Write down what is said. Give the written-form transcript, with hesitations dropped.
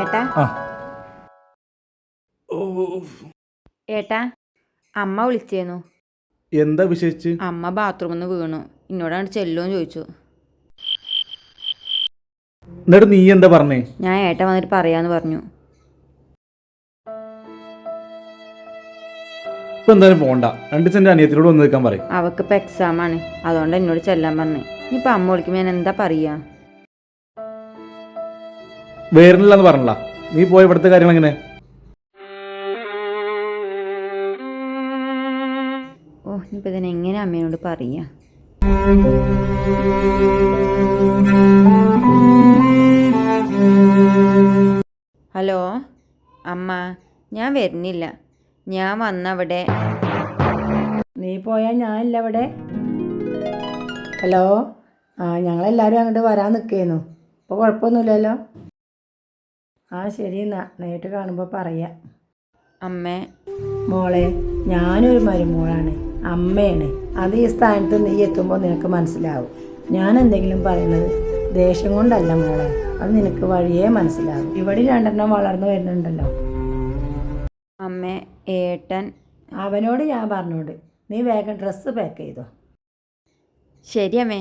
ഏട്ടാ ഏട്ടാ അമ്മ വിളിച്ചേന്നു. എന്താ വിശേഷിച്ച്? അമ്മ ബാത്റൂമിൽ നിന്ന് വീണു. എന്നോടാണ് ചെല്ലോന്ന് ചോദിച്ചു. എന്നിട്ട് നീ എന്താ പറഞ്ഞേ? ഞാൻ ഏട്ടൻ വന്നിട്ട് പറയാന്ന് പറഞ്ഞു. ഇപ്പൊ എന്തായാലും പോണ്ട, 2 സെന്റ് അനിയത്തിനോട് വന്ന് നിൽക്കാൻ പറയും. അവക്കിപ്പോ എക്സാം ആണ്, അതുകൊണ്ട് എന്നോട് ചെല്ലാൻ പറഞ്ഞു. ഇനിയിപ്പൊ അമ്മ വിളിക്കുമ്പോ ഞാൻ എന്താ പറയാ? വേറില്ലെന്ന് പറഞ്ഞല്ല, നീ പോയ ഇവിടുത്തെ കാര്യങ്ങൾ എങ്ങനെ? ഓ ഇനിയിപ്പോ ഇതിനെ എങ്ങനെ അമ്മയോട് പറയാ? ഹലോ അമ്മ, ഞാൻ വരുന്നില്ല. ഞാൻ വന്നവിടെ. നീ പോയാൽ ഞാനില്ല അവിടെ. ഹലോ, ഞങ്ങളെല്ലാവരും അങ്ങോട്ട് വരാൻ നിൽക്കുന്നു. ഇപ്പോൾ കുഴപ്പമൊന്നുമില്ലല്ലോ. ശരി, എന്നാ നേരിട്ട് കാണുമ്പോൾ പറയാം. അമ്മേ. മോളെ, ഞാനൊരു മരുമോളാണ്, അമ്മയാണ്. അത് ഈ സ്ഥാനത്ത് നീ എത്തുമ്പോൾ നിനക്ക് മനസ്സിലാവും. ഞാൻ എന്തെങ്കിലും പറയുന്നത് ദേഷ്യം കൊണ്ടല്ല മോളെ, അത് നിനക്ക് വഴിയേ മനസ്സിലാവും. ഇവിടെ 2 വളർന്നു വരുന്നുണ്ടല്ലോ. അമ്മേ, ഏട്ടൻ. അവനോട് ഞാൻ പറഞ്ഞോട്, നീ വേഗം ഡ്രസ്സ് പാക്ക് ചെയ്തോ. ശരി അമ്മേ.